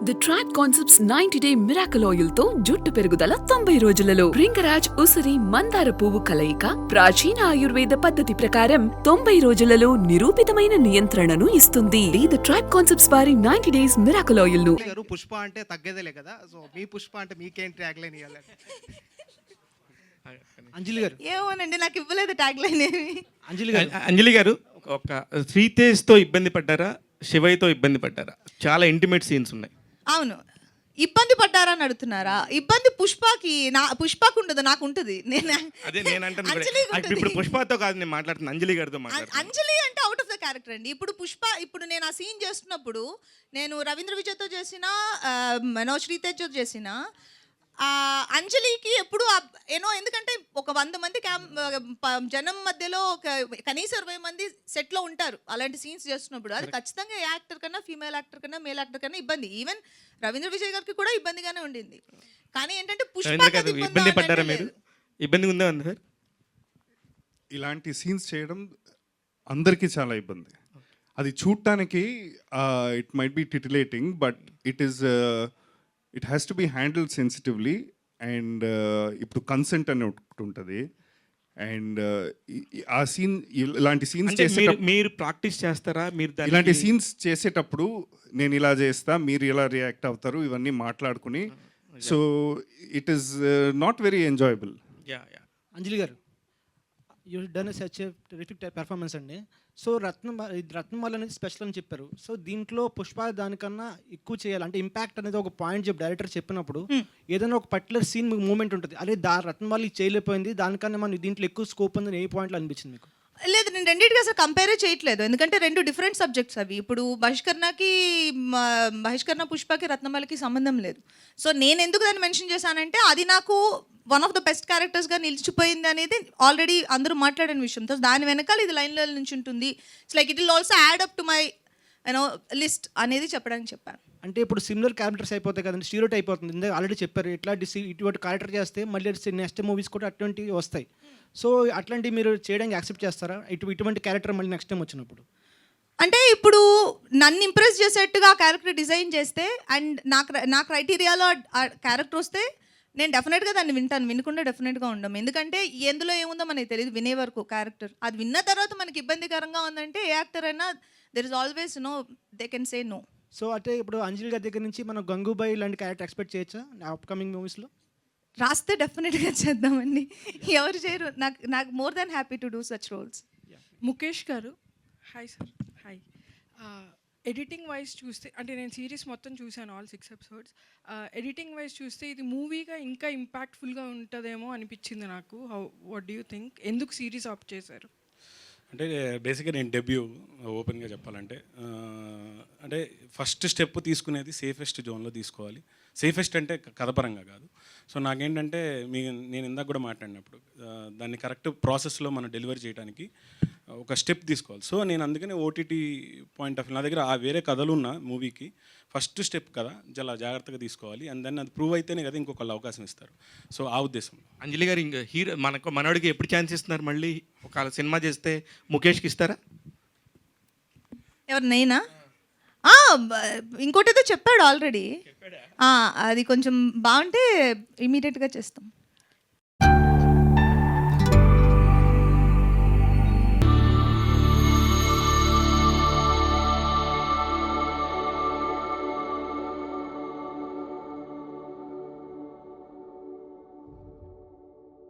The trap concepts 90-day miracle oil తో జుట్టు పెరుగుదల 90 రోజులలో. భృంగరాజ్ ఉసిరి మందార పువ్వు కలయిక ప్రాచీన ఆయుర్వేద పద్ధతి ప్రకారం 90 రోజులలో నిరూపితమైన నియంత్రణను ఇస్తుంది. ది ట్రాప్ కాన్సెప్ట్స్ వారి 90 days మిరాకల్ ఆయిల్ ను. పుష్ప అంటే తగ్గేదేలే కదా, సో మీ పుష్ప అంటే మీకేం ట్యాగ్ లైన్ ఇవ్వాలి? అంజలి గారు ఏమోనండి, నాకు ఇవ్వలేదు ట్యాగ్ లైన్ ఏమి. అంజలి గారు ఒక శ్రీతేజ్తో ఇబ్బంది పడ్డారా, శివయ్యతో ఇబ్బంది పడ్డారా? చాలా ఇంటిమేట్ సీన్స్ ఉన్నాయి. అవును, ఇబ్బంది పడ్డారా అని అడుగుతున్నారా? ఇబ్బంది పుష్పకు ఉండదు, నాకు ఉంటుంది. ఇప్పుడు పుష్పతో కాదు నేను మాట్లాడుతున్నా, అంజలి గారితో మాట్లాడుతున్నా. అంజలి అంటే అవుట్ ఆఫ్ ద క్యారెక్టర్ అండి. ఇప్పుడు నేను ఆ సీన్ చేస్తున్నప్పుడు నేను రవీంద్ర విజయ్తో చేసిన, మనోజ్ శ్రీతేజ్తో చేసిన, అంజలికి ఎప్పుడు ఎందుకంటే ఒక 100 మంది జనం మధ్యలో ఒక కనీసం 20 మంది సెట్లో ఉంటారు అలాంటి సీన్స్ చేస్తున్నప్పుడు. అది ఖచ్చితంగా ఏ యాక్టర్ కన్నా, ఫీమేల్ యాక్టర్ కన్నా, మేల్ యాక్టర్ కన్నా ఇబ్బంది. ఈవెన్ రవీంద్ర విజయ్ గారికి కూడా ఇబ్బందిగానే ఉండింది. కానీ ఏంటంటే ఇబ్బంది పడ్డారా మీరు? ఇబ్బంది ఉందా సార్? ఇలాంటి సీన్స్ చేయడం అందరికీ చాలా ఇబ్బంది. అది చూడటానికి it might be titillating, but it has to be handle sensitively. And ఇప్పుడు కన్సెంట్ అని ఒకటి ఉంటుంది. అండ్ ఆ సీన్, ఇలాంటి సీన్స్ మీరు ప్రాక్టీస్ చేస్తారా? మీరు ఇలాంటి సీన్స్ చేసేటప్పుడు నేను ఇలా చేస్తా, మీరు ఇలా రియాక్ట్ అవుతారు, ఇవన్నీ మాట్లాడుకుని. So it is not very enjoyable. Anjali గారు, you done such a terrific performance అండి. సో రత్నమాల అనేది స్పెషల్ అని చెప్పారు. సో దీంట్లో పుష్ప దానికన్నా ఎక్కువ చేయాలి అంటే ఇంపాక్ట్ అనేది ఒక పాయింట్ డైరెక్టర్ చెప్పినప్పుడు ఏదైనా ఒక పర్టికులర్ సీన్ మూమెంట్ ఉంటుంది, అదే రత్నమాల చేయలేకపోయింది, దానికన్నా మనం దీంట్లో ఎక్కువ స్కోప్ ఉందని ఏ పాయింట్లో అనిపించింది మీకు? లేదు, నేను రెండింటికి అసలు కంపేరే చేయట్లేదు, ఎందుకంటే 2 డిఫరెంట్ సబ్జెక్ట్స్ అవి. ఇప్పుడు బహిష్కరణ పుష్పకి రత్నమాలకి సంబంధం లేదు. సో నేను ఎందుకు దాన్ని మెన్షన్ చేశానంటే అది నాకు వన్ ఆఫ్ ద బెస్ట్ క్యారెక్టర్స్గా నిలిచిపోయింది అనేది ఆల్రెడీ అందరూ మాట్లాడిన విషయం. సో దాని వెనకాల ఇది లైన్లో నుంచి ఉంటుంది. It's like it will also add up to my list అనేది చెప్పడానికి చెప్పాను. అంటే ఇప్పుడు సిమిలర్ క్యారెక్టర్స్ అయిపోతాయి కదండి, స్టీరియోటైప్ అయిపోతుంది. ఆల్రెడీ చెప్పారు ఇటువంటి క్యారెక్టర్ చేస్తే మళ్ళీ నెక్స్ట్ మూవీస్ కూడా అటువంటివి వస్తాయి. సో అట్లాంటివి మీరు చేయడానికి యాక్సెప్ట్ చేస్తారా, ఇటువంటి క్యారెక్టర్ మళ్ళీ నెక్స్ట్ టైం వచ్చినప్పుడు? అంటే ఇప్పుడు నన్ను ఇంప్రెస్ చేసేట్టుగా ఆ క్యారెక్టర్ డిజైన్ చేస్తే అండ్ నా క్రైటీరియాలో ఆ క్యారెక్టర్ వస్తే నేను డెఫినెట్గా దాన్ని వింటాను, వినకుండా డెఫినెట్గా ఉండము. ఎందుకంటే ఎందులో ఏముందో మనకి తెలియదు వినే వరకు. క్యారెక్టర్ అది విన్న తర్వాత మనకి ఇబ్బందికరంగా ఉందంటే ఏ యాక్టర్ అయినా there is always they can say no. So అంటే ఇప్పుడు అంజలి గారి దగ్గర నుంచి మనం గంగూబాయ్ లాంటి క్యారెక్టర్ ఎక్స్పెక్ట్ చేయొచ్చా అప్కమింగ్ మూవీస్లో? రాస్తే డెఫినెట్గా చేద్దామండి, ఎవరు చేయరు. నాకు more than happy to do such roles. Mukesh గారు, hi sir. Hi. Editing wise చూస్తే, అంటే నేను సిరీస్ మొత్తం చూశాను, ఆల్ 6 episodes. ఎడిటింగ్ వైజ్ చూస్తే ఇది మూవీగా ఇంకా ఇంపాక్ట్ఫుల్గా ఉంటుందేమో అనిపించింది నాకు. What do you think? ఎందుకు సిరీస్ ఆప్ట్ చేశారు? అంటే బేసిక్గా నేను డెబ్యూ ఓపెన్గా చెప్పాలంటే, అంటే ఫస్ట్ స్టెప్ తీసుకునేది సేఫెస్ట్ జోన్లో తీసుకోవాలి. సేఫెస్ట్ అంటే కథపరంగా కాదు. సో నాకేంటంటే నేను ఇందాక కూడా మాట్లాడినప్పుడు దాన్ని కరెక్ట్ ప్రాసెస్లో మనం డెలివరీ చేయడానికి ఒక స్టెప్ తీసుకోవాలి. సో నేను అందుకనే ఓటీటీ పాయింట్ ఆఫ్ వ్యూ, నా దగ్గర వేరే కథలు ఉన్న మూవీకి ఫస్ట్ స్టెప్ కదా చాలా జాగ్రత్తగా తీసుకోవాలి. అండ్ దెన్ అది ప్రూవ్ అయితేనే కదా ఇంకొకళ్ళు అవకాశం ఇస్తారు. సో ఆ ఉద్దేశం. అంజలి గారు, ఇంకా హీరో మనోడికి ఎప్పుడు ఛాన్స్ ఇస్తున్నారు? మళ్ళీ ఒక సినిమా చేస్తే ముఖేష్కి ఇస్తారా? ఎవరు, నేనా? ఇంకోటి ఏదో చెప్పాడు ఆల్రెడీ, అది కొంచెం బాగుంటే ఇమీడియట్గా చేస్తాం.